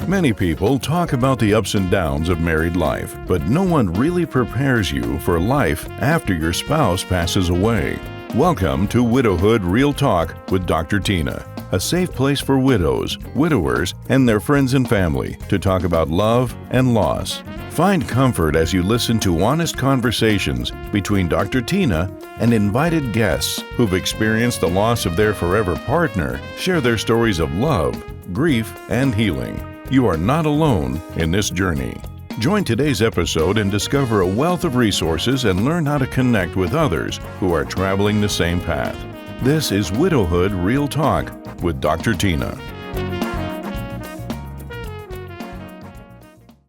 Many people talk about the ups and downs of married life, but no one really prepares you for life after your spouse passes away. Welcome to Widowhood Real Talk with Dr. Tina, a safe place for widows, widowers, and their friends and family to talk about love and loss. Find comfort as you listen to honest conversations between Dr. Tina and invited guests who've experienced the loss of their forever partner, share their stories of love, grief, and healing. You are not alone in this journey. Join today's episode and discover a wealth of resources and learn how to connect with others who are traveling the same path. This is Widowhood Real Talk with Dr. Tina.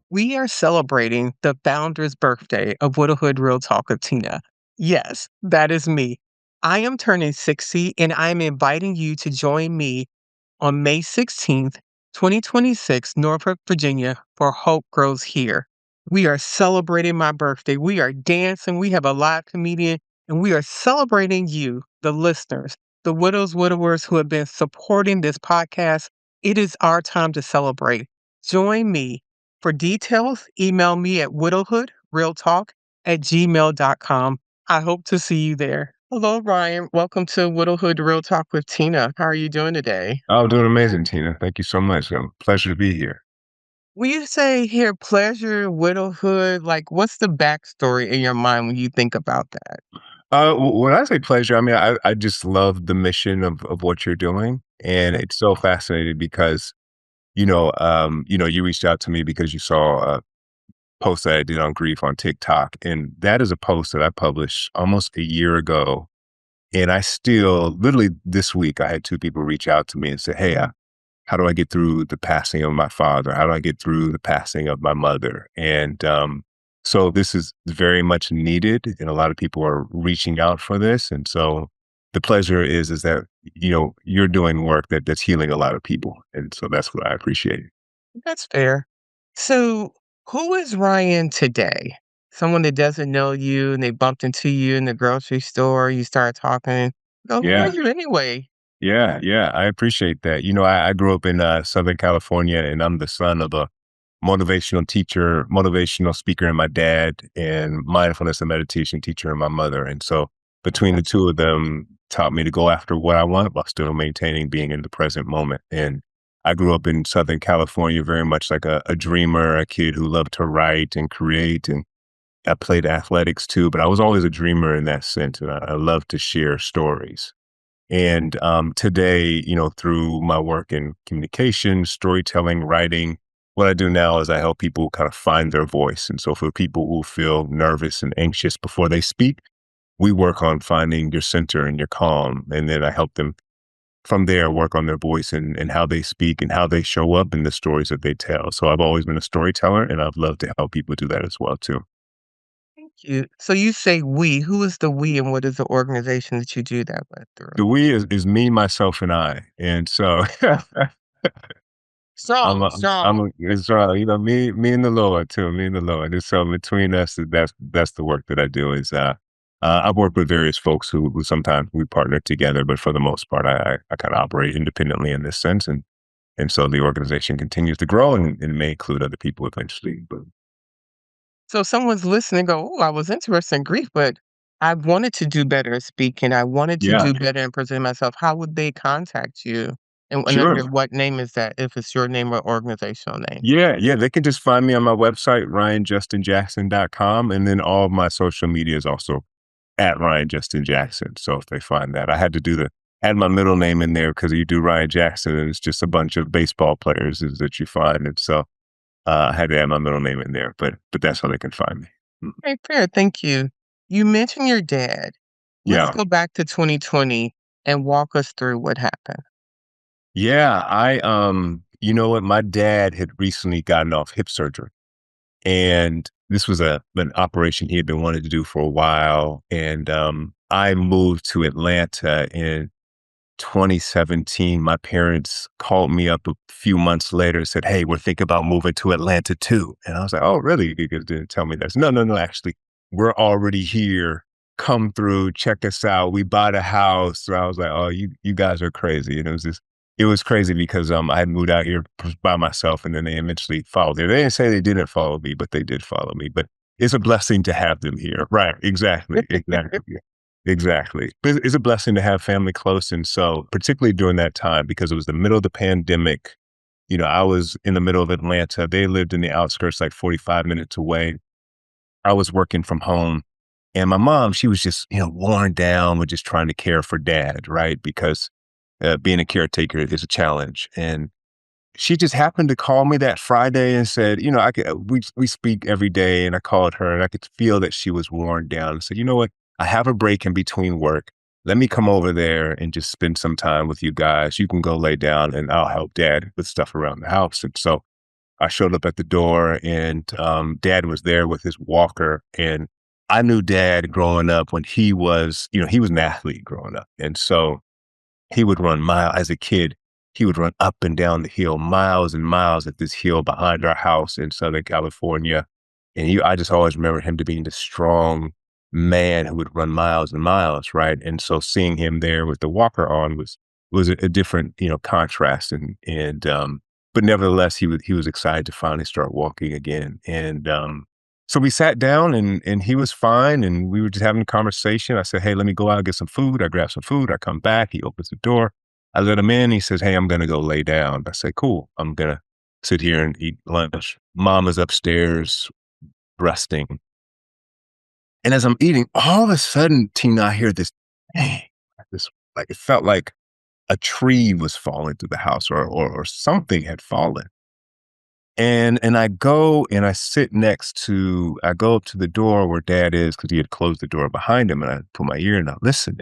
We are celebrating the founder's birthday of Widowhood Real Talk with Tina. Yes, that is me. I am turning 60 and I'm inviting you to join me on May 16th, 2026, Norfolk, Virginia, for Hope Grows Here. We are celebrating my birthday. We are dancing. We have a live comedian, and we are celebrating you, the listeners, the widows, widowers who have been supporting this podcast. It is our time to celebrate. Join me. For details, email me at widowhoodrealtalk@gmail.com. I hope to see you there. Hello, Ryan. Welcome to Widowhood Real Talk with Tina. How are you doing today? Oh, doing amazing, Tina. Thank you so much. Pleasure to be here. When you say here pleasure, widowhood, like what's the backstory in your mind when you think about that? When I say pleasure, I mean I just love the mission of what you're doing, and it's so fascinating because you reached out to me because you saw a post that I did on grief on TikTok, and that is a post that I published almost a year ago, and I still literally this week I had two people reach out to me and say, "Hey, how do I get through the passing of my father? How do I get through the passing of my mother?" And so this is very much needed, and a lot of people are reaching out for this. And so the pleasure is that you're doing work that's healing a lot of people, and so that's what I appreciate. That's fair. So, who is Ryan today? Someone that doesn't know you and they bumped into you in the grocery store, you start talking. Go, who are Yeah, you anyway? yeah. I appreciate that. I grew up in Southern California, and I'm the son of a motivational teacher, motivational speaker, and my dad, and mindfulness and meditation teacher, and my mother. And so between the two of them, taught me to go after what I want while still maintaining being in the present moment. And I grew up in Southern California, very much like a dreamer, a kid who loved to write and create. And I played athletics too, but I was always a dreamer in that sense. And I love to share stories. And today, through my work in communication, storytelling, writing, what I do now is I help people kind of find their voice. And so for people who feel nervous and anxious before they speak, we work on finding your center and your calm. And then I help them from there work on their voice and how they speak and how they show up in the stories that they tell. So I've always been a storyteller, and I've loved to help people do that as well too. Thank you. So you say we. Who is the we and what is the organization that you do that with through? The we is me, myself, and I. And so Strong, strong. it's right. Me and the Lord too, me and the Lord. And so between us, that's the work that I do is, I've worked with various folks who sometimes we partner together, but for the most part, I kind of operate independently in this sense. And so the organization continues to grow and may include other people eventually, but So if someone's listening, go, oh, I was interested in grief, but I wanted to do better at speaking. I wanted to yeah, do better in presenting myself. How would they contact you? And under sure. what name is that, if it's your name or organizational name? Yeah. They can just find me on my website, ryanjustinjackson.com. And then all of my social media is also at Ryan Justin Jackson. So if they find that, I had to add my middle name in there because you do Ryan Jackson and it's just a bunch of baseball players that you find. And so I had to add my middle name in there, but that's how they can find me. Okay, fair. Thank you. You mentioned your dad. Let's Yeah. go back to 2020 and walk us through what happened. Yeah. You know what? My dad had recently gotten off hip surgery, and this was an operation he had been wanting to do for a while. And I moved to Atlanta in 2017. My parents called me up a few months later and said, "Hey, we're thinking about moving to Atlanta too." And I was like, "Oh, really?" Because they didn't tell me that. No, actually, we're already here. Come through, check us out. We bought a house. So I was like, "Oh, you guys are crazy." And it was this it was crazy because I had moved out here by myself, and then they eventually followed me. They didn't say they didn't follow me, but they did follow me. But it's a blessing to have them here. Right. Exactly. Exactly. Exactly. But it's a blessing to have family close. And so, particularly during that time, because it was the middle of the pandemic, I was in the middle of Atlanta. They lived in the outskirts, like 45 minutes away. I was working from home. And my mom, she was just, worn down with just trying to care for dad, right? Because being a caretaker is a challenge. And she just happened to call me that Friday and said, we speak every day. And I called her and I could feel that she was worn down. I said, you know what? I have a break in between work. Let me come over there and just spend some time with you guys. You can go lay down and I'll help dad with stuff around the house. And so I showed up at the door and dad was there with his walker. And I knew dad growing up when he was an athlete growing up. And so he would run mile as a kid. He would run up and down the hill, miles and miles at this hill behind our house in Southern California. And I just always remember him to being this strong man who would run miles and miles, right? And so seeing him there with the walker on was a different, contrast. But nevertheless, he was excited to finally start walking again. And so we sat down and he was fine and we were just having a conversation. I said, hey, let me go out and get some food. I grab some food. I come back. He opens the door. I let him in. He says, hey, I'm going to go lay down. I say, cool. I'm going to sit here and eat lunch. Mom is upstairs resting. And as I'm eating, all of a sudden, Tina, I hear this, bang, this, like it felt like a tree was falling through the house or something had fallen. And I go and I go up to the door where dad is because he had closed the door behind him and I put my ear and I listened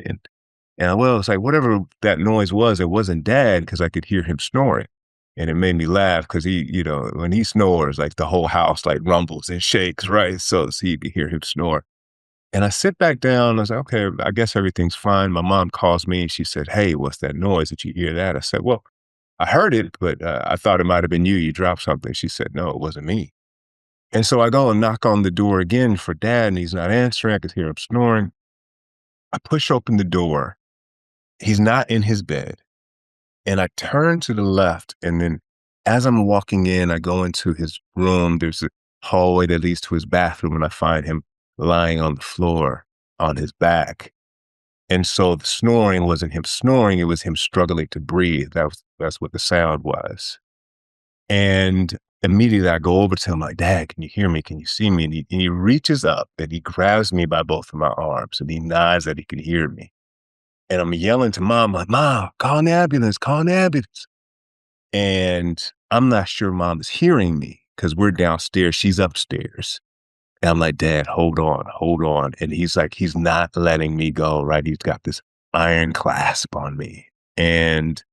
it's like whatever that noise was, it wasn't dad because I could hear him snoring. And it made me laugh because when he snores, like the whole house like rumbles and shakes, right? So you could hear him snore. And I sit back down. I was like, okay, I guess everything's fine. My mom calls me and she said, hey, what's that noise? Did you hear that? I said, well, I heard it, but I thought it might have been you. You dropped something. She said, no, it wasn't me. And so I go and knock on the door again for dad, and he's not answering. I could hear him snoring. I push open the door. He's not in his bed. And I turn to the left. And then as I'm walking in, I go into his room. There's a hallway that leads to his bathroom, and I find him lying on the floor on his back. And so the snoring wasn't him snoring, it was him struggling to breathe. That's what the sound was. And immediately I go over to him like, Dad, can you hear me? Can you see me? And he reaches up and he grabs me by both of my arms and he nods that he can hear me. And I'm yelling to mom, like, Mom, call an ambulance, call an ambulance. And I'm not sure mom is hearing me because we're downstairs, she's upstairs. And I'm like, Dad, hold on, hold on. And he's not letting me go, right? He's got this iron clasp on me. And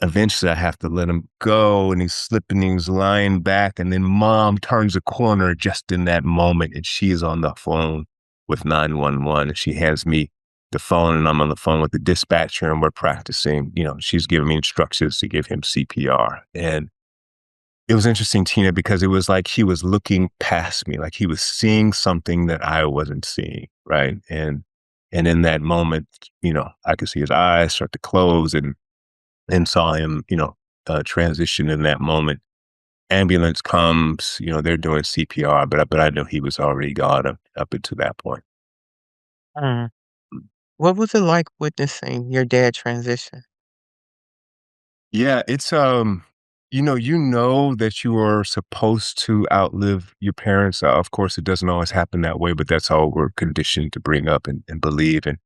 eventually I have to let him go and he's slipping, he's lying back. And then mom turns a corner just in that moment and she is on the phone with 911 and she hands me the phone and I'm on the phone with the dispatcher and we're practicing, she's giving me instructions to give him CPR. And it was interesting, Tina, because it was like he was looking past me, like he was seeing something that I wasn't seeing, right? And in that moment, I could see his eyes start to close and saw him, transition in that moment. Ambulance comes, they're doing CPR, but I know he was already gone up until that point. Mm. What was it like witnessing your dad transition? Yeah, it's you know that you are supposed to outlive your parents. Of course, it doesn't always happen that way, but that's all we're conditioned to bring up and believe. And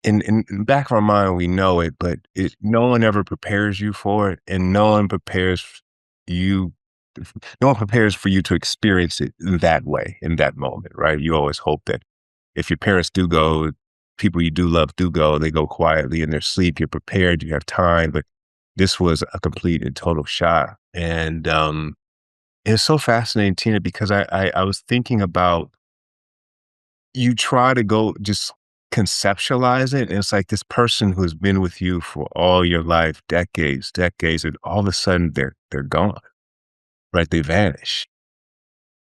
in the back of our mind, we know it, but no one ever prepares you for it, and you. No one prepares for you to experience it that way in that moment, right? You always hope that if your parents do go, people you do love do go, they go quietly in their sleep. You're prepared, you have time, but this was a complete and total shock. And it's so fascinating, Tina, because I was thinking about you try to go just conceptualize it. And it's like this person who's been with you for all your life, decades, and all of a sudden they're gone, right? They vanish.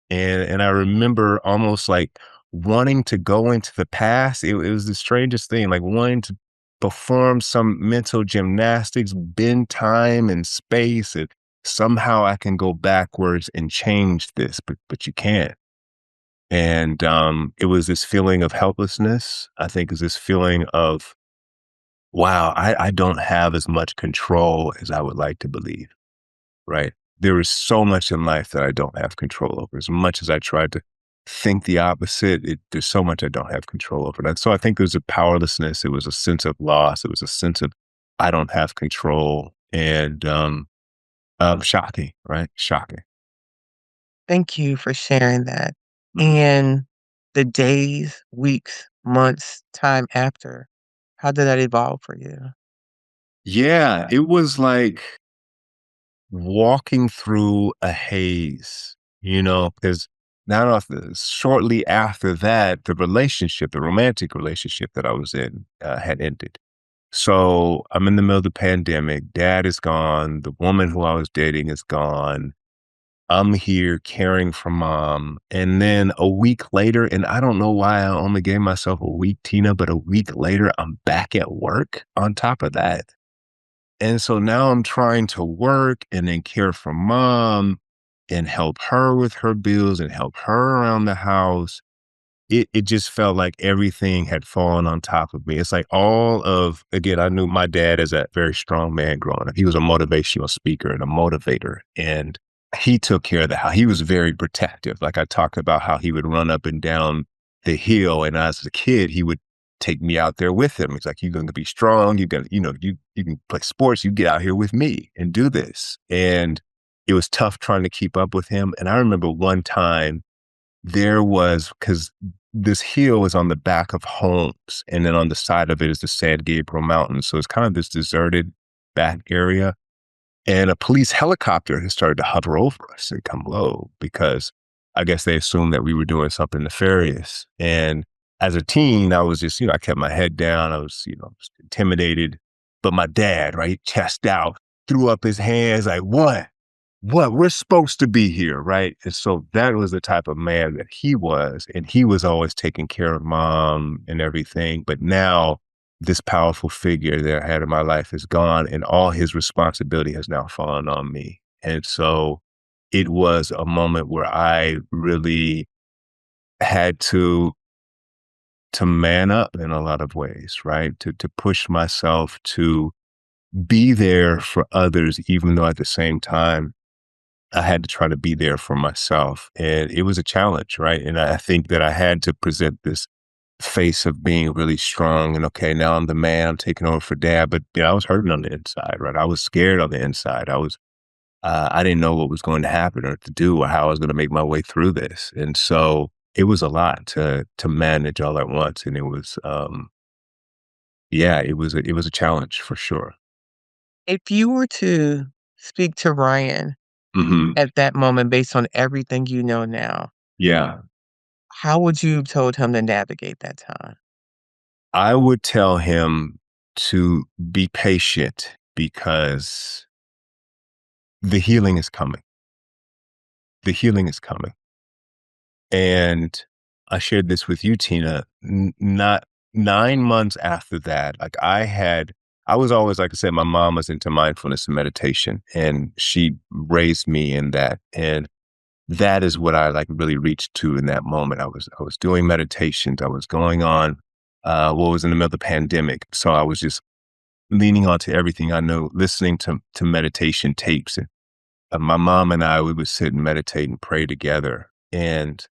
And I remember almost like wanting to go into the past. It was the strangest thing, like wanting to perform some mental gymnastics, bend time and space, and somehow I can go backwards and change this, but you can't. And it was this feeling of helplessness. I think is this feeling of, wow, I don't have as much control as I would like to believe, right? There is so much in life that I don't have control over. As much as I tried to think the opposite, there's so much I don't have control over. And so I think there's a powerlessness. It was a sense of loss. It was a sense of I don't have control. And shocking, right? Shocking. Thank you for sharing that. Mhm. And the days, weeks, months, time after, how did that evolve for you? Yeah, it was like walking through a haze, because now shortly after that, the romantic relationship that I was in had ended. So I'm in the middle of the pandemic. Dad is gone. The woman who I was dating is gone. I'm here caring for mom. And then a week later, and I don't know why I only gave myself a week, Tina, but a week later, I'm back at work on top of that. And so now I'm trying to work and then care for mom and help her with her bills and help her around the house. It just felt like everything had fallen on top of me. It's like again, I knew my dad as a very strong man growing up. He was a motivational speaker and a motivator. And he took care of the house. He was very protective. Like I talked about how he would run up and down the hill. And as a kid, he would take me out there with him. He's like, you're going to be strong. You got, you can play sports. You get out here with me and do this. And it was tough trying to keep up with him. And I remember one time because this hill is on the back of homes, and then on the side of it is the San Gabriel Mountains. So it's kind of this deserted back area. And a police helicopter has started to hover over us and come low because I guess they assumed that we were doing something nefarious. And as a teen, I was just, I kept my head down. I was, just intimidated. But my dad, right, chest out, threw up his hands like, what we're supposed to be here, right? And so that was the type of man that he was, and he was always taking care of mom and everything. But now this powerful figure that I had in my life is gone, and all his responsibility has now fallen on me. And so it was a moment where I really had to man up in a lot of ways, right? To push myself to be there for others, even though at the same time I had to try to be there for myself. And it was a challenge, right? And I think that I had to present this face of being really strong and okay, now I'm the man, I'm taking over for dad. But I was hurting on the inside, right? I was scared on the inside. I didn't know what was going to happen or to do or how I was going to make my way through this. And so it was a lot to manage all at once. And it was, it was a challenge for sure. If you were to speak to Ryan Hmm. at that moment based on everything you know now, Yeah. how would you have told him to navigate that time? I would tell him to be patient because the healing is coming. The healing is coming. And I shared this with you, Tina, not 9 months after that, like I was always, like I said, my mom was into mindfulness and meditation, and she raised me in that. And that is what I like really reached to in that moment. I was doing meditations. I was going on what was in the middle of the pandemic. So I was just leaning onto everything I know, listening to meditation tapes. And my mom and I, we would sit and meditate and pray together. And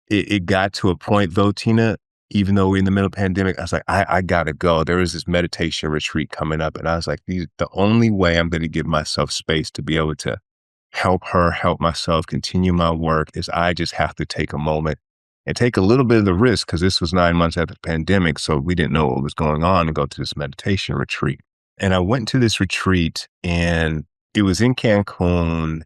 it got to a point though, Tina, even though we're in the middle of the pandemic, I was like, I gotta go. There was this meditation retreat coming up. And I was like, the only way I'm going to give myself space to be able to help her, help myself, continue my work is I just have to take a moment and take a little bit of the risk because this was 9 months after the pandemic. So we didn't know what was going on and go to this meditation retreat. And I went to this retreat and it was in Cancun,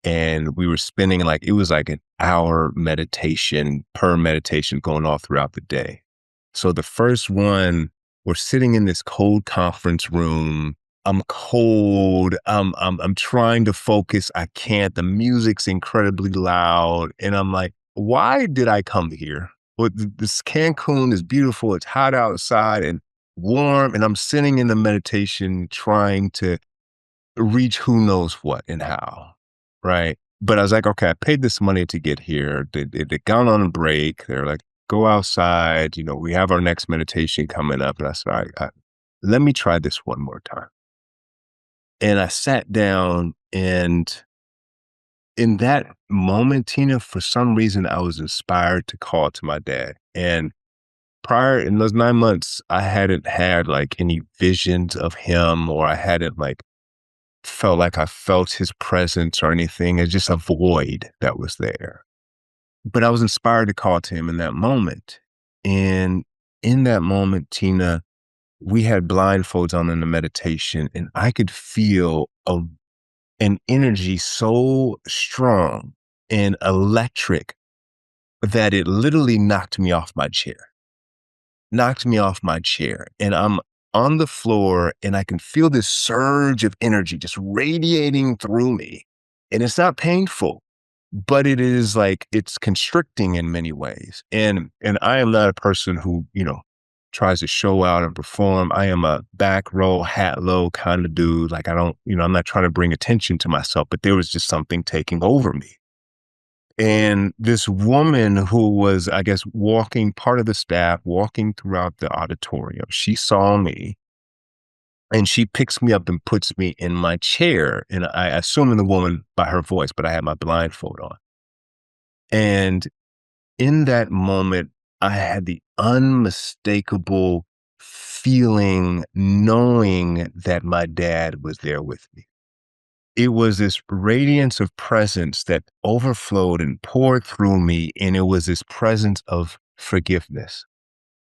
and we were spending it was like an hour meditation per meditation going all throughout the day. So the first one, we're sitting in this cold conference room. I'm cold. I'm trying to focus. I can't. The music's incredibly loud. And I'm like, why did I come here? Well, this Cancun is beautiful. It's hot outside. And warm, and I'm sitting in the meditation trying to reach who knows what and how, right? But I was like, okay, I paid this money to get here. They gone on a break. They're like, go outside. We have our next meditation coming up. And I said, all right, let me try this one more time. And I sat down, and in that moment, Tina, for some reason, I was inspired to call to my dad. And prior in those 9 months, I hadn't had like any visions of him, or I hadn't like felt like I felt his presence or anything. It's just a void that was there. But I was inspired to call to him in that moment. And in that moment, Tina, we had blindfolds on in the meditation, and I could feel an energy so strong and electric that it literally knocked me off my chair. And I'm on the floor, and I can feel this surge of energy just radiating through me. And it's not painful, but it is like it's constricting in many ways. And I am not a person who, tries to show out and perform. I am a back row, hat low kind of dude. Like I don't, I'm not trying to bring attention to myself, but there was just something taking over me. And this woman who was, I guess, part of the staff, walking throughout the auditorium, she saw me, and she picks me up and puts me in my chair. And I assume the woman by her voice, but I had my blindfold on. And in that moment, I had the unmistakable feeling, knowing that my dad was there with me. It was this radiance of presence that overflowed and poured through me. And it was this presence of forgiveness.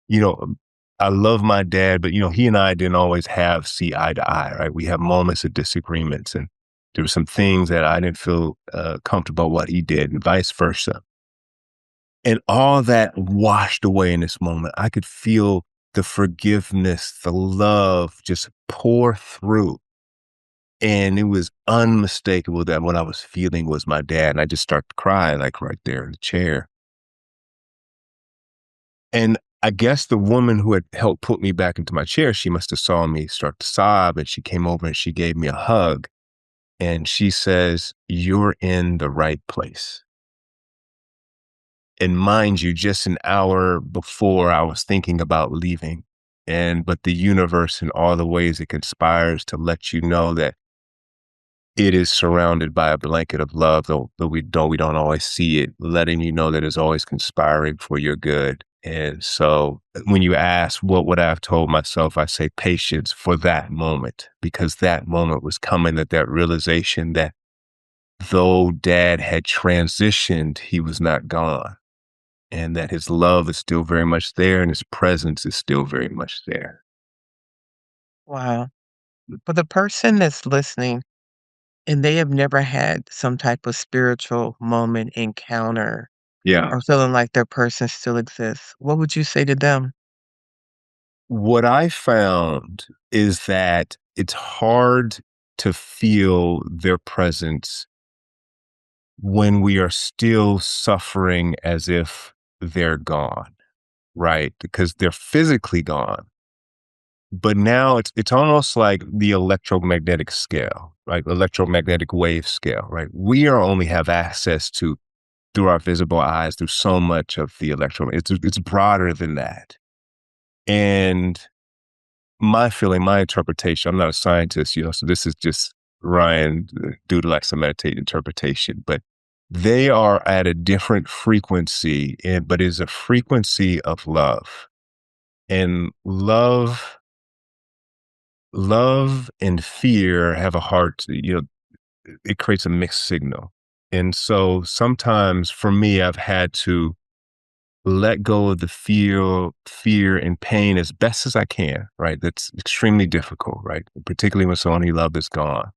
You know, I love my dad, but he and I didn't always see eye to eye, right? We have moments of disagreements, and there were some things that I didn't feel comfortable what he did, and vice versa. And all that washed away in this moment. I could feel the forgiveness, the love just pour through. And it was unmistakable that what I was feeling was my dad. And I just started to cry, like right there in the chair. And I guess the woman who had helped put me back into my chair, she must have saw me start to sob, and she came over and she gave me a hug. And she says, "You're in the right place." And mind you, just an hour before I was thinking about leaving. But the universe, in all the ways it conspires to let you know that it is surrounded by a blanket of love, though we don't always see it, letting you know that it's always conspiring for your good. And so when you ask what would I have told myself, I say patience for that moment, because that moment was coming, that realization that though dad had transitioned, he was not gone, and that his love is still very much there, and his presence is still very much there. Wow. For the person that's listening and they have never had some type of spiritual moment encounter Yeah. or feeling like their person still exists, what would you say to them? What I found is that it's hard to feel their presence when we are still suffering as if they're gone, right? Because they're physically gone. But now it's almost like the electromagnetic scale, right? Electromagnetic wave scale, right? We are only have access to through our visible eyes, through so much of the it's broader than that. And my feeling, my interpretation, I'm not a scientist, so this is just Ryan due to like some meditate interpretation, but they are at a different frequency, but is a frequency of love. And love and fear have a heart, it creates a mixed signal. And so sometimes for me, I've had to let go of the fear and pain as best as I can, right? That's extremely difficult, right? Particularly when someone you love is gone.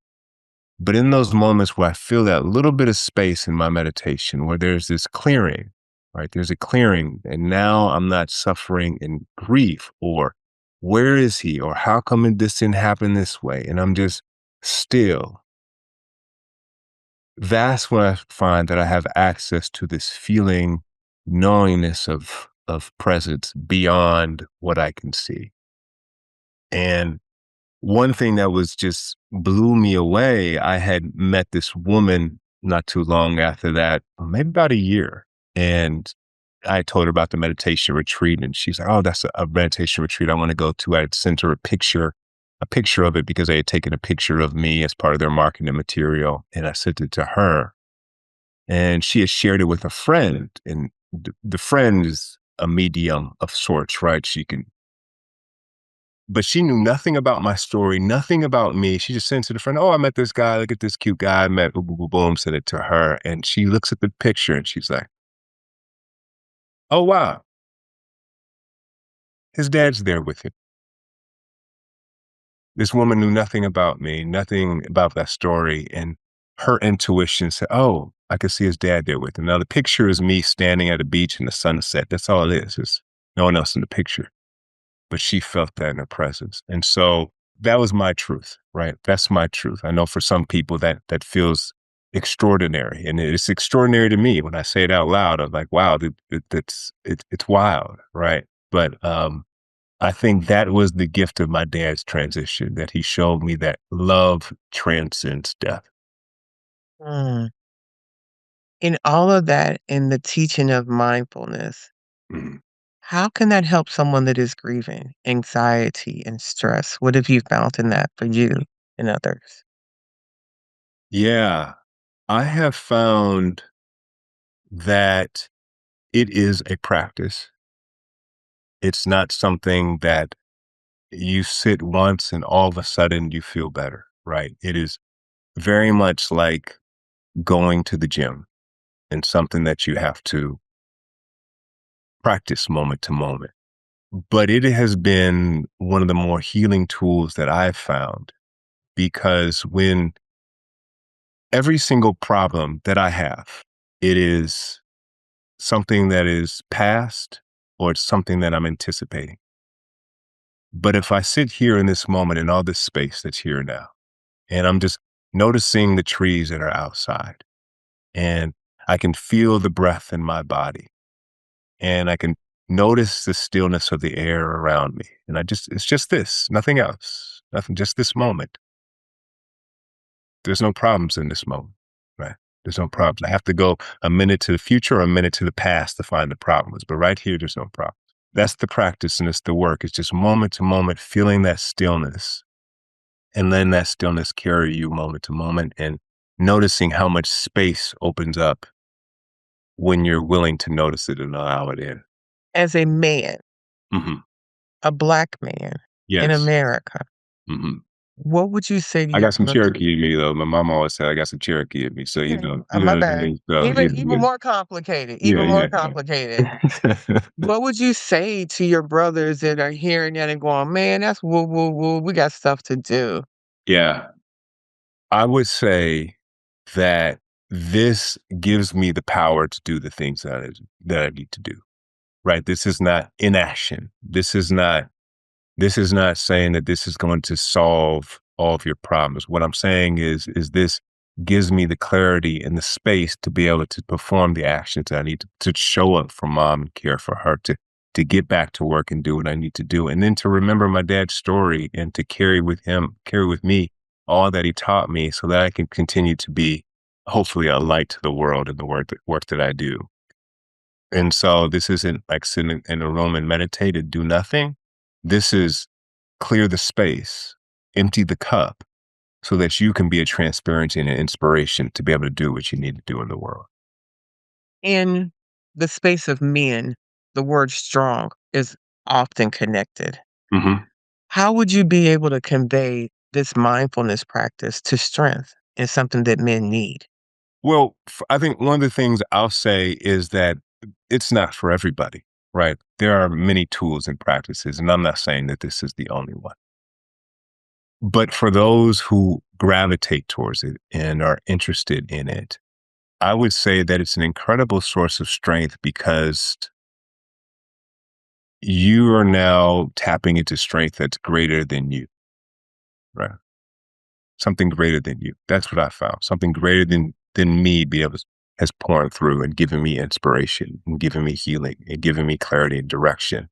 But in those moments where I feel that little bit of space in my meditation, where there's this clearing, right? There's a clearing, and now I'm not suffering in grief or where is he or how come this didn't happen this way? And I'm just still. That's when I find that I have access to this feeling, knowingness of presence beyond what I can see. And one thing that was just blew me away, I had met this woman not too long after that, maybe about a year. And I told her about the meditation retreat, and she's like, "Oh, that's a meditation retreat I want to go to." I had sent her a picture of it because they had taken a picture of me as part of their marketing material. And I sent it to her, and she had shared it with a friend. And the friend is a medium of sorts, right? But she knew nothing about my story, nothing about me. She just sent it to the friend, "Oh, I met this guy. Look at this cute guy I met." Boom, boom, boom, boom, sent it to her. And she looks at the picture and she's like, "Oh, wow, his dad's there with him." This woman knew nothing about me, nothing about that story. And her intuition said, "Oh, I could see his dad there with him." Now, the picture is me standing at a beach in the sunset. That's all it is. There's no one else in the picture. But she felt that in her presence. And so that was my truth, right? That's my truth. I know for some people that feels extraordinary, and it's extraordinary to me when I say it out loud. I'm like, wow, it's wild, right? But I think that was the gift of my dad's transition, that he showed me that love transcends death. Mm. In all of that, in the teaching of mindfulness, Mhm. how can that help someone that is grieving, anxiety, and stress? What have you found in that for you and others? Yeah, I have found that it is a practice. It's not something that you sit once and all of a sudden you feel better, right? It is very much like going to the gym, and something that you have to practice moment to moment. But it has been one of the more healing tools that I've found, because when every single problem that I have, it is something that is past or it's something that I'm anticipating. But if I sit here in this moment in all this space that's here now, and I'm just noticing the trees that are outside, and I can feel the breath in my body, and I can notice the stillness of the air around me. And it's just this, nothing else, nothing, just this moment. There's no problems in this moment, right? There's no problems. I have to go a minute to the future or a minute to the past to find the problems. But right here, there's no problem. That's the practice and it's the work. It's just moment to moment, feeling that stillness, and letting that stillness carry you moment to moment, and noticing how much space opens up when you're willing to notice it and allow it in. As a man, Hmm. a black man in Yes. America, Hmm. what would you say to I your got some brother? Cherokee in me though. My mom always said I got some Cherokee in me. So, you My know what I bad. mean? So, Even more complicated, yeah, even more yeah, complicated. yeah. What would you say to your brothers that are hearing that and going, "Man, that's woo, woo, woo, we got stuff to do." Yeah. I would say that this gives me the power to do the things that I need to do, right? This is not inaction. This is not saying that this is going to solve all of your problems. What I'm saying is this gives me the clarity and the space to be able to perform the actions that I need to show up for mom and care for her, to get back to work and do what I need to do. And then to remember my dad's story and to carry with me all that he taught me so that I can continue to be hopefully a light to the world in the work that I do. And so this isn't like sitting in a room and meditate and do nothing. This is clear the space, empty the cup so that you can be a transparency and an inspiration to be able to do what you need to do in the world. In the space of men, the word strong is often connected. Hmm. How would you be able to convey this mindfulness practice to strength is something that men need? Well, I think one of the things I'll say is that it's not for everybody, right? There are many tools and practices, and I'm not saying that this is the only one. But for those who gravitate towards it and are interested in it, I would say that it's an incredible source of strength, because you are now tapping into strength that's greater than you, right? Something greater than you. That's what I found. Something greater than me be able has poured through and given me inspiration and given me healing and given me clarity and direction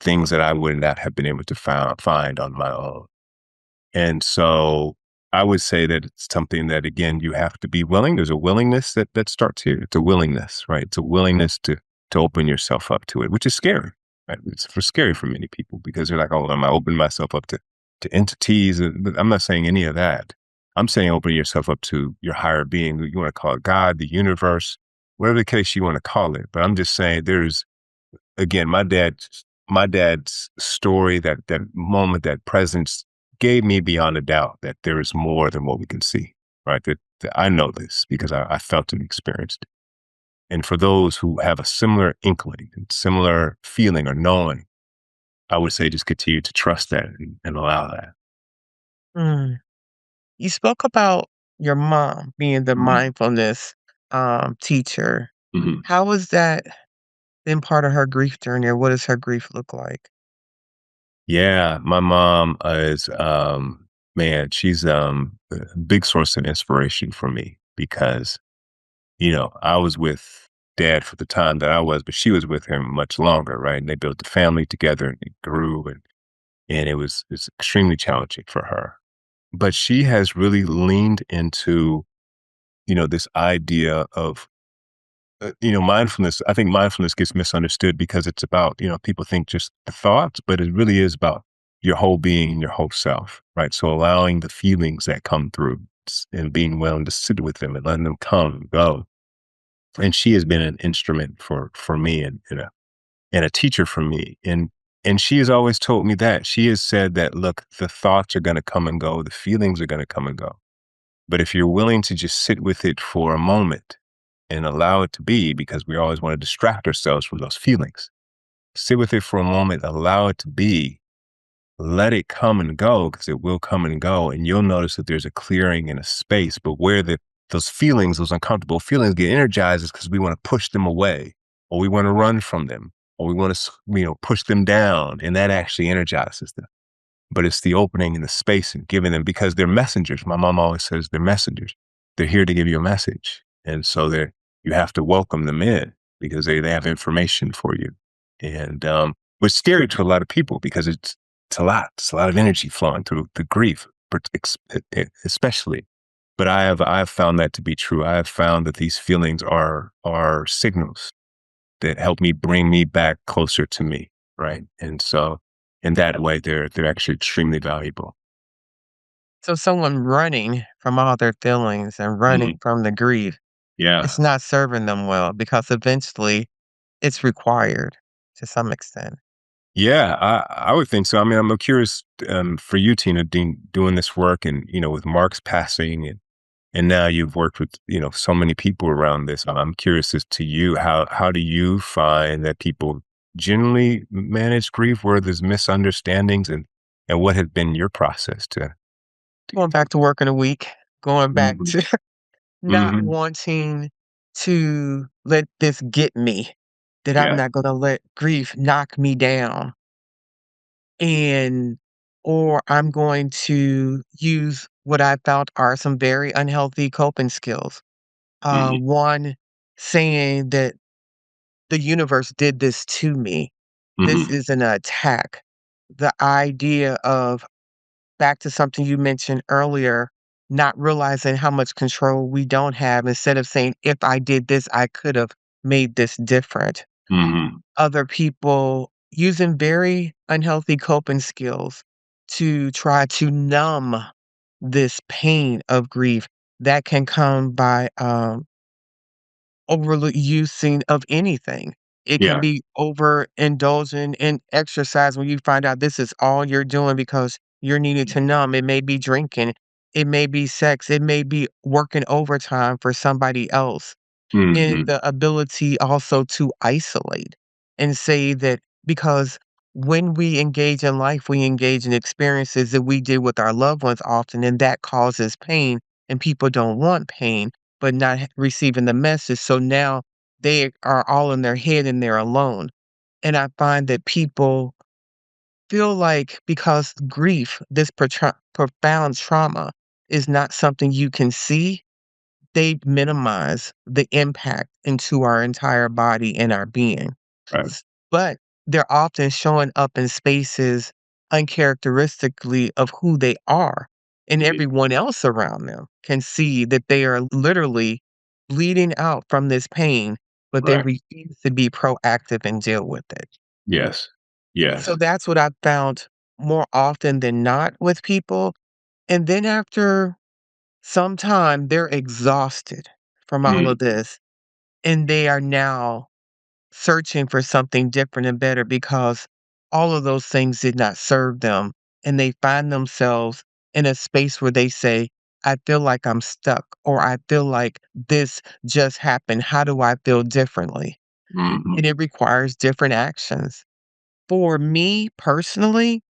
things that I would not have been able to find on my own. And so I would say that it's something that, again, you have to be willing. There's a willingness that starts here. It's a willingness, right? It's a willingness to open yourself up to it, which is scary, right? It's for scary for many people because they're like, oh, am I opening myself up to entities? But I'm not saying any of that. I'm saying open yourself up to your higher being. You want to call it God, the universe, whatever the case you want to call it. But I'm just saying there's, again, my dad's story, that moment, that presence gave me beyond a doubt that there is more than what we can see, right? That I know this because I felt and experienced it. And for those who have a similar inkling and similar feeling or knowing, I would say just continue to trust that and allow that. Mm. You spoke about your mom being the Mhm. mindfulness, teacher. Mhm. How was that been part of her grief journey, or what does her grief look like? Yeah, my mom is, man, she's a big source of inspiration for me because I was with dad for the time that I was, but she was with him much longer, right? And they built a family together and it grew and it's extremely challenging for her. But she has really leaned into, this idea of, mindfulness. I think mindfulness gets misunderstood because it's about, people think just the thoughts, but it really is about your whole being and your whole self, right? So allowing the feelings that come through and being willing to sit with them and letting them come and go. And she has been an instrument for me and a teacher for me. And she has always told me that. She has said that, look, the thoughts are going to come and go, the feelings are going to come and go. But if you're willing to just sit with it for a moment and allow it to be, because we always want to distract ourselves from those feelings, sit with it for a moment, allow it to be, let it come and go because it will come and go. And you'll notice that there's a clearing and a space. But where those feelings, those uncomfortable feelings get energized is because we want to push them away or we want to run from them or we want to, push them down. And that actually energizes them. But it's the opening and the space and giving them because they're messengers. My mom always says they're messengers. They're here to give you a message. And so you have to welcome them in because they have information for you. And it's scary to a lot of people because it's a lot. It's a lot of energy flowing through the grief, especially. But I have found that to be true. I have found that these feelings are signals that help me bring me back closer to me, right? And so in that way, they're actually extremely valuable. So someone running from all their feelings and Mhm. running from the grief, it's Yeah. not serving them well because eventually it's required to some extent. Yeah, I would think so. I mean, I'm curious for you, Tina, doing this work and, with Mark's passing and now you've worked with, so many people around this. I'm curious as to you, how do you find that people generally manage grief where there's misunderstandings and what has been your process Going back to work in a week, going back Mhm. to not Mhm. wanting to let this get me, that I'm Yeah. not gonna let grief knock me down, and or I'm going to use what I found are some very unhealthy coping skills. Mhm. One, saying that the universe did this to me. This Mhm. is an attack. The idea of, back to something you mentioned earlier, not realizing how much control we don't have, instead of saying, if I did this, I could have made this different. Mhm. Other people using very unhealthy coping skills to try to numb this pain of grief that can come by overusing of anything. It can Yeah. be overindulging in exercise when you find out this is all you're doing because you're needing to numb. It may be drinking, it may be sex, it may be working overtime for somebody else. And Mhm. the ability also to isolate and say that, because when we engage in life, we engage in experiences that we did with our loved ones often, and that causes pain, and people don't want pain, but not receiving the message. So now they are all in their head and they're alone. And I find that people feel like because grief, this profound trauma, is not something you can see, they minimize the impact into our entire body and our being. Right. But they're often showing up in spaces uncharacteristically of who they are, and Mhm. everyone else around them can see that they are literally bleeding out from this pain, but they Right. refuse to be proactive and deal with it. Yes. So Yes. that's what I've found more often than not with people, and then after some time, they're exhausted from all Mm. of this, and they are now searching for something different and better because all of those things did not serve them, and they find themselves in a space where they say, "I feel like I'm stuck," or "I feel like this just happened. How do I feel differently?" And Mhm. it requires different actions. For me personally,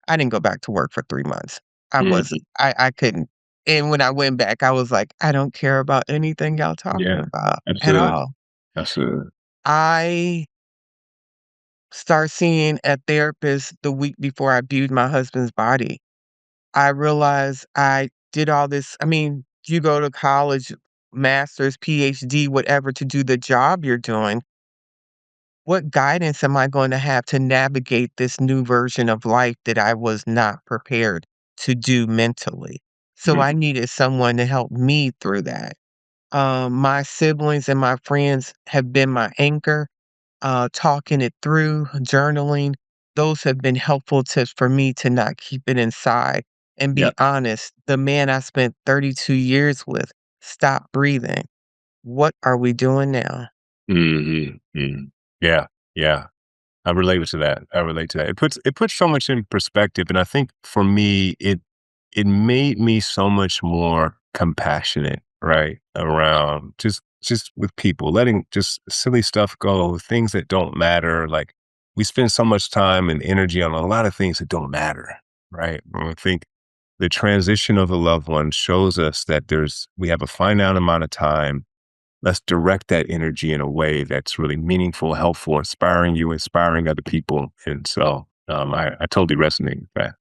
I didn't go back to work for 3 months. Mhm. I couldn't. And when I went back, I was like, "I don't care about anything y'all talking Yeah. about at Absolutely. all." Absolutely. I start seeing a therapist the week before I viewed my husband's body. I realized I did all this. I mean, you go to college, master's, PhD, whatever, to do the job you're doing. What guidance am I going to have to navigate this new version of life that I was not prepared to do mentally? So I Mhm. needed someone to help me through that. My siblings and my friends have been my anchor, talking it through, journaling. Those have been helpful tips for me to not keep it inside and be Yep. honest. The man I spent 32 years with stopped breathing. What are we doing now? Mhm. Mhm. Yeah. Yeah. I relate to that. I relate to that. It puts so much in perspective, and I think for me, it made me so much more compassionate, right? Around just with people, letting just silly stuff go, things that don't matter. Like we spend so much time and energy on a lot of things that don't matter, right? And I think the transition of a loved one shows us that we have a finite amount of time. Let's direct that energy in a way that's really meaningful, helpful, inspiring you, inspiring other people. And so I totally resonate with that.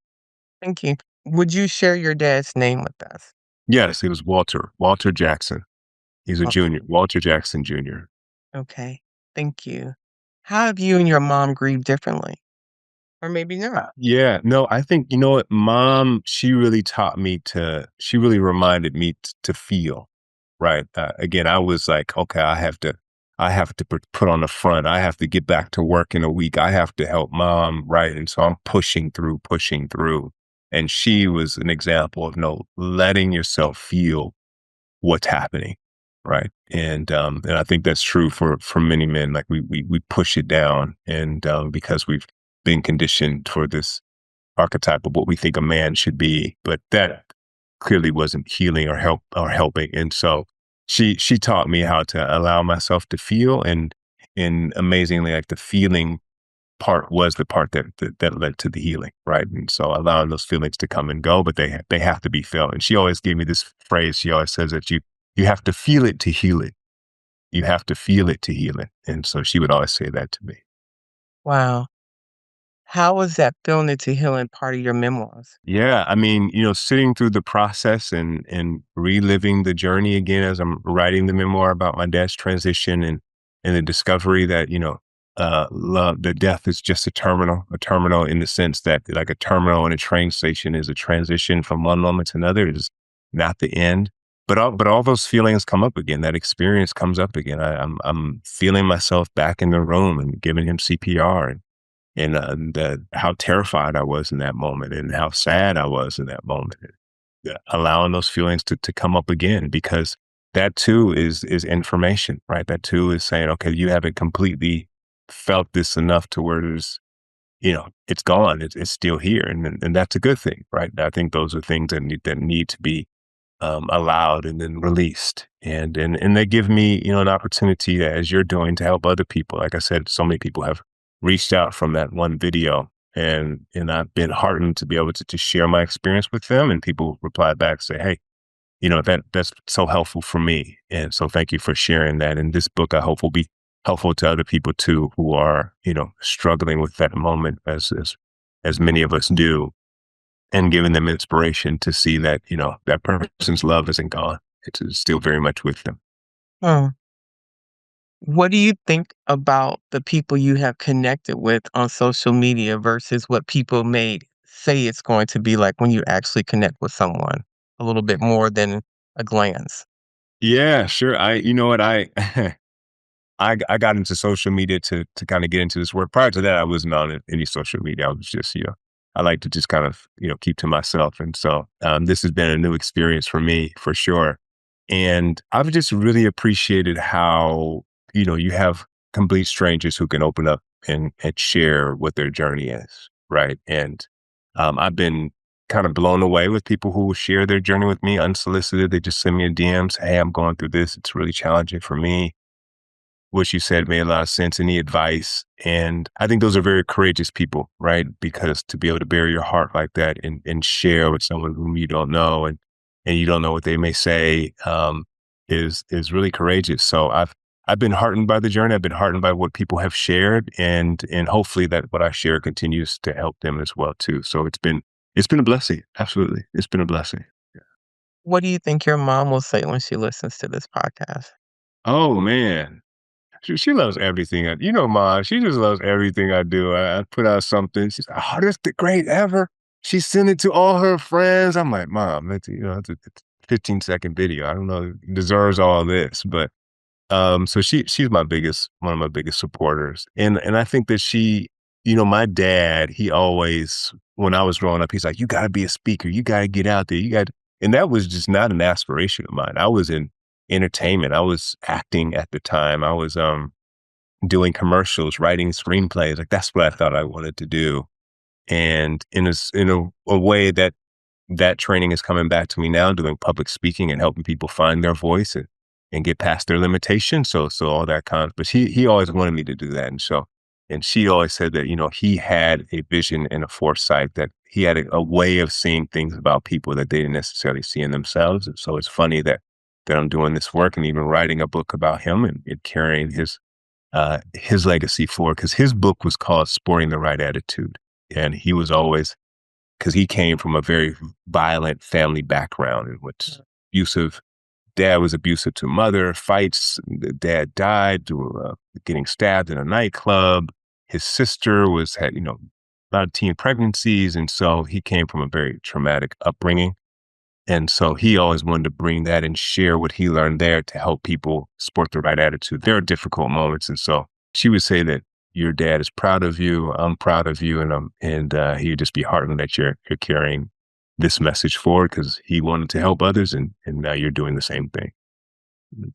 Thank you. Would you share your dad's name with us? Yes, it was Walter Jackson. He's a Oh, junior, Walter Jackson Jr. okay. Thank you. How have you and your mom grieved differently? Or maybe not. Yeah, no, I think, you know what, mom, she really reminded me to feel, right? Again, I was like, okay, I have to put on the front. I have to get back to work in a week. I have to help mom, right? And so I'm pushing through. And she was an example of no letting yourself feel what's happening, right? And I think that's true for many men. Like we push it down, and because we've been conditioned for this archetype of what we think a man should be, but that clearly wasn't healing or helping. And so she taught me how to allow myself to feel, and amazingly, like the feeling part was the part that led to the healing, right? And so allowing those feelings to come and go, but they have to be felt. And she always gave me this phrase. She always says that you have to feel it to heal it. You have to feel it to heal it. And so she would always say that to me. Wow. How was that feeling it to healing part of your memoirs? Yeah, I mean, sitting through the process and reliving the journey again as I'm writing the memoir about my dad's transition and the discovery that, love, the death is just a terminal in the sense that like a terminal in a train station is a transition from one moment to another. It is not the end. But all those feelings come up again. That experience comes up again. I'm feeling myself back in the room and giving him CPR, and how terrified I was in that moment and how sad I was in that moment. Yeah, allowing those feelings to come up again, because that too is information, right? That too is saying, okay, you haven't completely felt this enough to where it's gone. It's still here. And that's a good thing, right? I think those are things that need to be allowed and then released. And they give me, an opportunity, as you're doing, to help other people. Like I said, so many people have reached out from that one video, and I've been heartened to be able to share my experience with them. And people reply back, say, hey, that's so helpful for me. And so thank you for sharing that. And this book, I hope, will be helpful to other people too, who are, struggling with that moment as many of us do, and giving them inspiration to see that, that person's love isn't gone. It's still very much with them. Hmm. What do you think about the people you have connected with on social media versus what people may say it's going to be like when you actually connect with someone a little bit more than a glance? Yeah, sure. You know what, I got into social media to kind of get into this work. Prior to that, I wasn't on any social media. I was just, I like to just kind of, keep to myself. And so this has been a new experience for me for sure. And I've just really appreciated how, you have complete strangers who can open up and share what their journey is. Right. And I've been kind of blown away with people who will share their journey with me unsolicited. They just send me a DM, say, hey, I'm going through this. It's really challenging for me. What you said made a lot of sense. Any advice? And I think those are very courageous people, right? Because to be able to bare your heart like that and share with someone whom you don't know and you don't know what they may say is really courageous. So I've been heartened by the journey. I've been heartened by what people have shared, and hopefully that what I share continues to help them as well too. So it's been a blessing. Absolutely, it's been a blessing. What do you think your mom will say when she listens to this podcast? Oh man. She loves everything. Ma, she just loves everything I do. I put out something. She's like, oh, this is the great ever. She sent it to all her friends. I'm like, Mom, it's a 15-second video. I don't know, it deserves all this. But so she's one of my biggest supporters. And I think that my dad, he always, when I was growing up, he's like, you gotta be a speaker, you gotta get out there, and that was just not an aspiration of mine. I was in entertainment. I was acting at the time. I was doing commercials, writing screenplays. Like that's what I thought I wanted to do. And in a way that training is coming back to me now, doing public speaking and helping people find their voice and get past their limitations. So all that kind of, but he always wanted me to do that. And she always said that, he had a vision and a foresight, that he had a way of seeing things about people that they didn't necessarily see in themselves. And so it's funny that I'm doing this work and even writing a book about him and carrying his legacy forward, because his book was called Sporting the Right Attitude. And he was always, because he came from a very violent family background in which abusive, dad was abusive to mother, fights, the dad died to getting stabbed in a nightclub. His sister had, a lot of teen pregnancies. And so he came from a very traumatic upbringing. And so he always wanted to bring that and share what he learned there to help people sport the right attitude. There are difficult moments. And so she would say that your dad is proud of you. I'm proud of you. And he would just be heartened that you're carrying this message forward, because he wanted to help others. And now you're doing the same thing.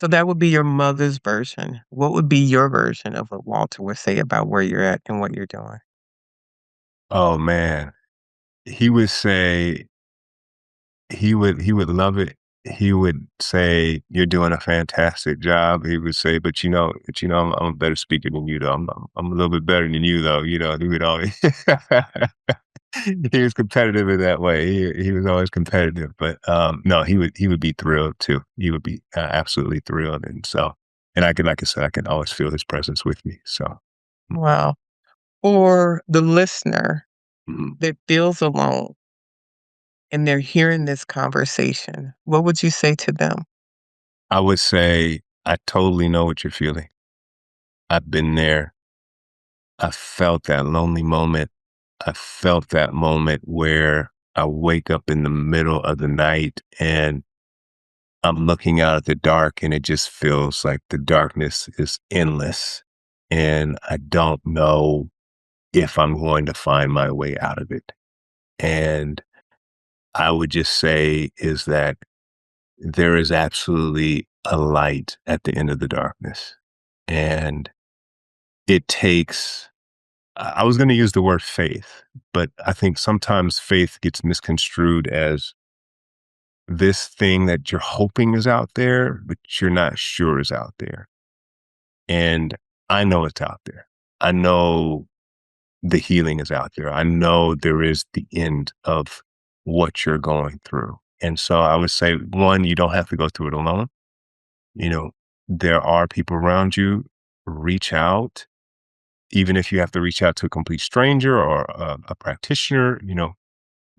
So that would be your mother's version. What would be your version of what Walter would say about where you're at and what you're doing? Oh man. He would say, he would love it. He would say, "You're doing a fantastic job." He would say, I'm a better speaker than you, though. I'm a little bit better than you, though." He would always. He was competitive in that way. He was always competitive, but no, he would be thrilled too. He would be absolutely thrilled, and so, and like I said, I can always feel his presence with me. So, Wow. For the listener mhm. that feels alone and they're hearing this conversation, what would you say to them? I would say I totally know what you're feeling. I've been there. I felt that lonely moment. I felt that moment where I wake up in the middle of the night and I'm looking out at the dark, and it just feels like the darkness is endless. And I don't know if I'm going to find my way out of it. And I would just say is that there is absolutely a light at the end of the darkness. And it takes, I was going to use the word faith, but I think sometimes faith gets misconstrued as this thing that you're hoping is out there, but you're not sure is out there. And I know it's out there. I know the healing is out there. I know there is the end of what you're going through. And so I would say, one, you don't have to go through it alone. You know, there are people around you. Reach out, even if you have to reach out to a complete stranger or a practitioner.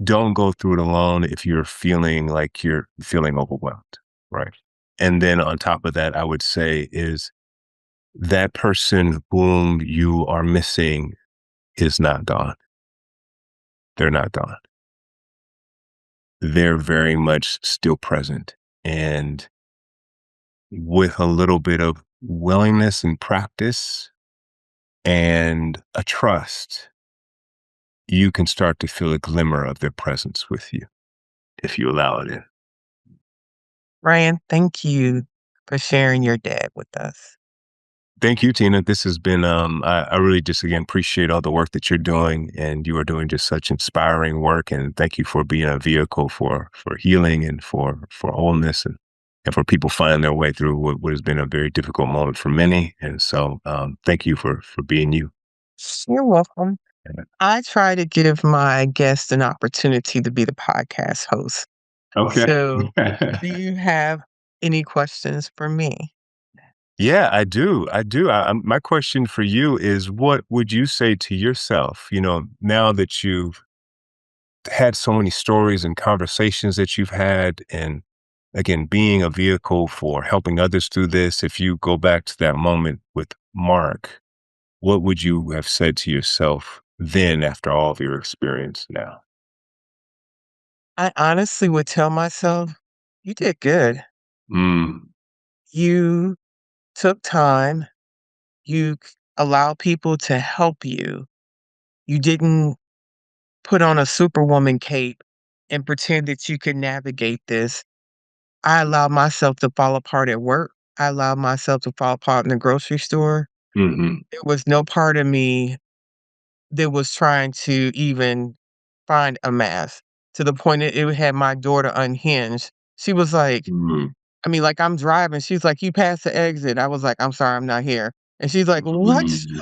Don't go through it alone if you're feeling like you're feeling overwhelmed, right? And then on top of that, I would say is that person whom you are missing is not gone. They're not gone. They're very much still present. And with a little bit of willingness and practice and a trust, you can start to feel a glimmer of their presence with you if you allow it in. Ryan, thank you for sharing your dad with us. Thank you, Tina. This has been, I really just, again, appreciate all the work that you're doing. And you are doing just such inspiring work. And thank you for being a vehicle for healing and for wholeness and for people finding their way through what has been a very difficult moment for many. And so, thank you for being you. You're welcome. Yeah. I try to give my guests an opportunity to be the podcast host. Okay. So, do you have any questions for me? Yeah, I do. I do. My question for you is, what would you say to yourself, now that you've had so many stories and conversations that you've had, and again, being a vehicle for helping others through this, if you go back to that moment with Mark, what would you have said to yourself then after all of your experience now? I honestly would tell myself, you did good. Mm, You took time. You allowed people to help you. You didn't put on a superwoman cape and pretend that you could navigate this. I allowed myself to fall apart at work. I allowed myself to fall apart in the grocery store. hmm There was no part of me that was trying to even find a mask, to the point that it had my daughter unhinged. She was like, mm, I mean, like, I'm driving. She's like, "You passed the exit." I was like, "I'm sorry, I'm not here." And she's like, "What?" mm,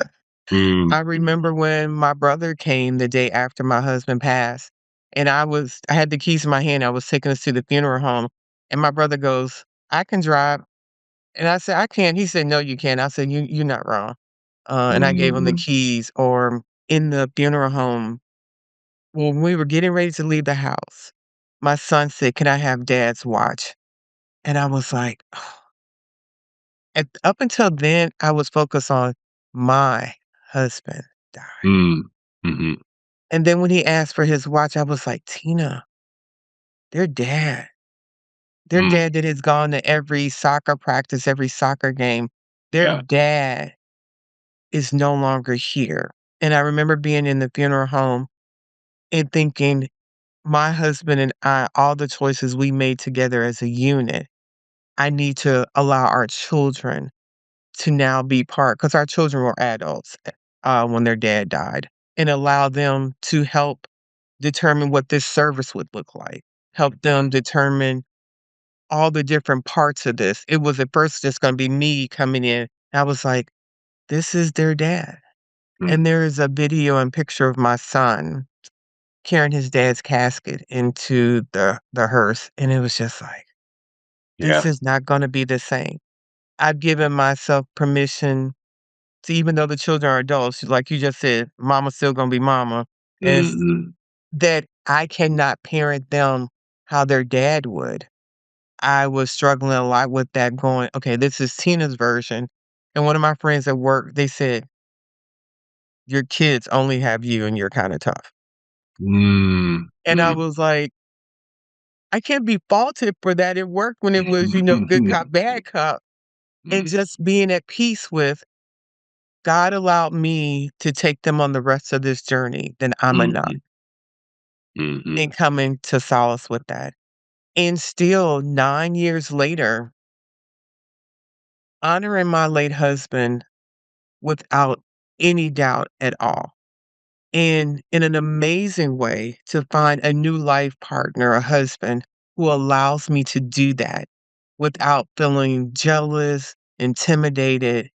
mm, I remember when my brother came the day after my husband passed, and I had the keys in my hand. I was taking us to the funeral home, and my brother goes, "I can drive." And I said, "I can." He said, "No, you can't." I said, You're not wrong." And I gave him the mm, keys. Or in the funeral home, when we were getting ready to leave the house, my son said, "Can I have dad's watch?" And I was like, up until then, I was focused on my husband died. mm, mhm. And then when he asked for his watch, I was like, "Tina, their dad, their Mm, dad that has gone to every soccer practice, every soccer game, their yeah. dad is no longer here." And I remember being in the funeral home and thinking, my husband and I, all the choices we made together as a unit, I need to allow our children to now be part, because our children were adults when their dad died, and allow them to help determine what this service would look like, help them determine all the different parts of this. It was at first just going to be me coming in. I was like, this is their dad. Mm, And there is a video and picture of my son carrying his dad's casket into the hearse. And it was just like, this yeah. is not going to be the same. I've given myself permission to, even though the children are adults, like you just said, mama's still gonna be mama, is Mhm. that I cannot parent them how their dad would. I was struggling a lot with that, going, "Okay, this is Tina's version." And one of my friends at work, they said, "Your kids only have you and you're kinda tough." Mm, And I mm. was like, I can't be faulted for that at work when it was, good cop, bad cop, and Mm, just being at peace with, God allowed me to take them on the rest of this journey, then I'm enough. mhm, mhm, And coming to solace with that. And still 9 years later, honoring my late husband without any doubt at all. And in an amazing way to find a new life partner, a husband who allows me to do that without feeling jealous, intimidated,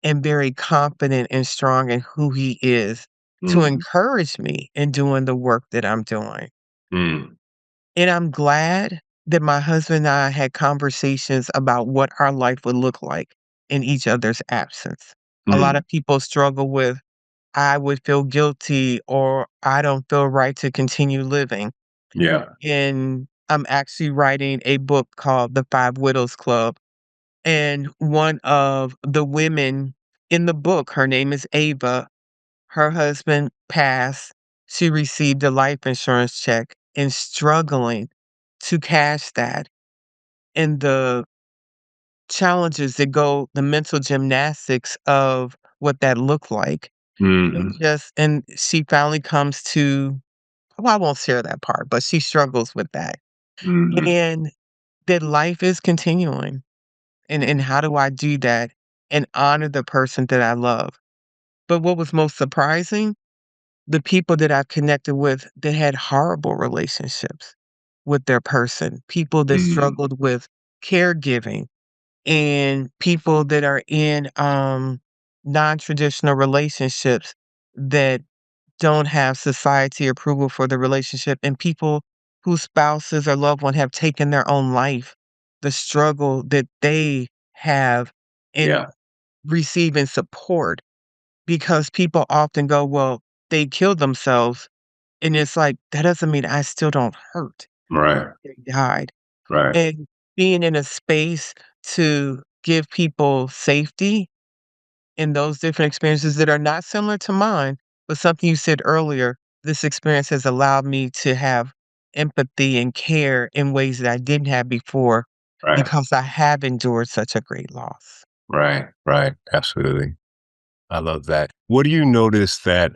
and very confident and strong in who he is, to mhm, encourage me in doing the work that I'm doing. mm, And I'm glad that my husband and I had conversations about what our life would look like in each other's absence. A lot mm. of people struggle with, I would feel guilty, or I don't feel right to continue living. Yeah. And I'm actually writing a book called The Five Widows Club. And one of the women In the book, her name is Ava. Her husband passed. She received a life insurance check and struggling to cash that. And the challenges that go the mental gymnastics of what that looked like. And Mhm. and she finally comes to well, I won't share that part, but she struggles with that. Mhm. And that life is continuing. And how do I do that and honor the person that I love? But what was most surprising, the people that I've connected with that had horrible relationships with their person, people that Mhm. struggled with caregiving, and people that are in non-traditional relationships that don't have society approval for the relationship, and people whose spouses or loved one have taken their own life, the struggle that they have in Yeah. receiving support, because people often go, well, they killed themselves, and it's like that doesn't mean I still don't hurt. Right. They died. Right. And being in a space to give people safety in those different experiences that are not similar to mine, but something you said earlier, this experience has allowed me to have empathy and care in ways that I didn't have before Right. because I have endured such a great loss. Right. Right. Absolutely. I love that. What do you notice that,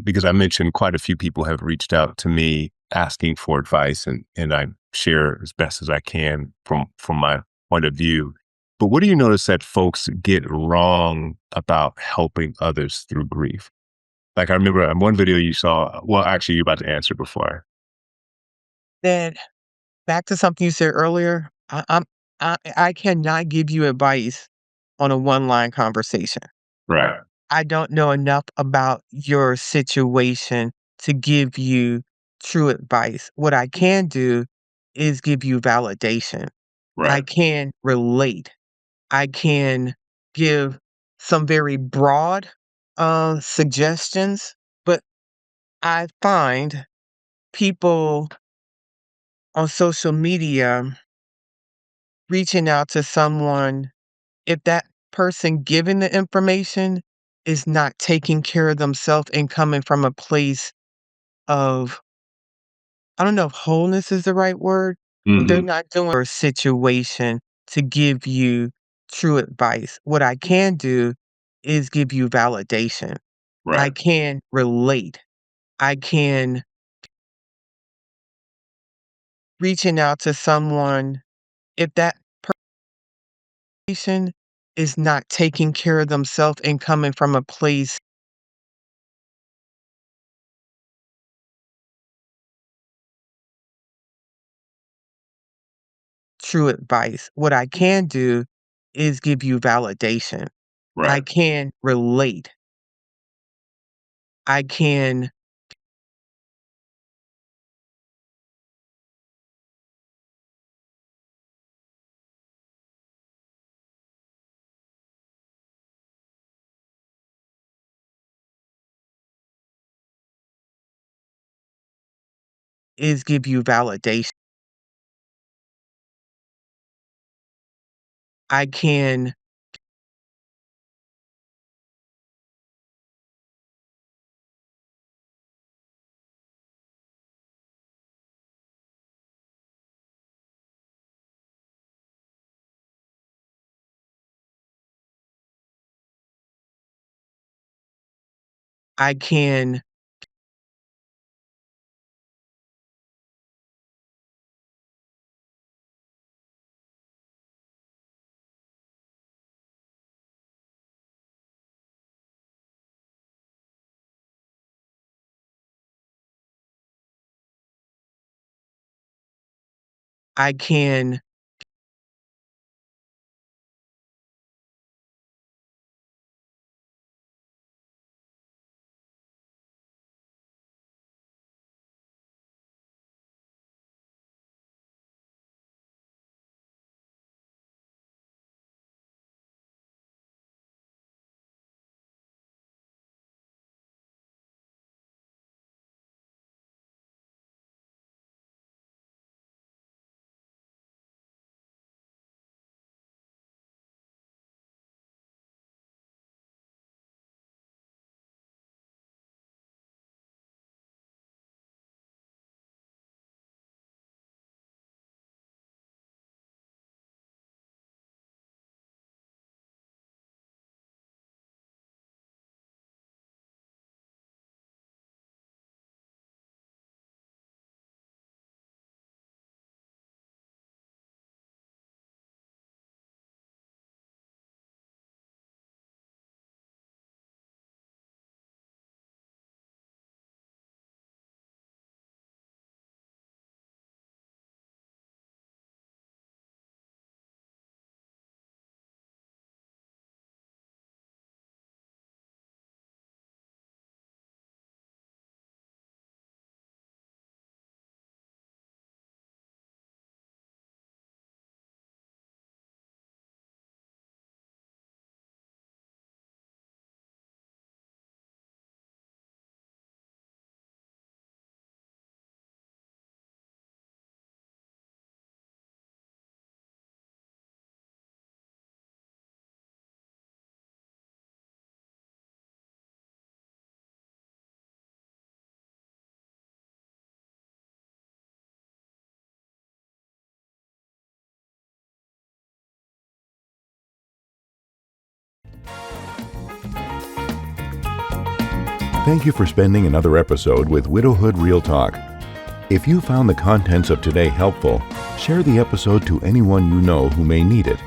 because I mentioned quite a few people have reached out to me asking for advice and I share as best as I can from my point of view. But what do you notice that folks get wrong about helping others through grief? Like I remember in one video you saw, well, actually you're about to answer before. Then back to something you said earlier, I cannot give you advice on a one-line conversation. Right. I don't know enough about your situation to give you true advice. What I can do is give you validation. I Right. can relate. I can give some very broad suggestions, but I find people on social media reaching out to someone, if that person giving the information is not taking care of themselves and coming from a place of, I don't know if wholeness is the right word, but they're Hmm. not doing a situation to give you true advice. What I can do is give you validation. I Right. can relate. I can reaching out to someone, if that person is not taking care of themselves and coming from a place true advice. What I can do is give you validation. I Right. can relate. I can is give you validation. I can I can I can Thank you for spending another episode with Widowhood Real Talk. If you found the contents of today helpful, share the episode to anyone you know who may need it.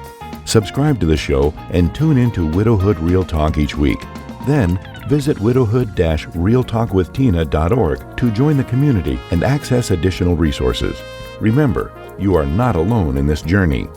Subscribe to the show and tune in to Widowhood Real Talk each week. Then, visit widowhood-realtalkwithtina.org to join the community and access additional resources. Remember, you are not alone in this journey.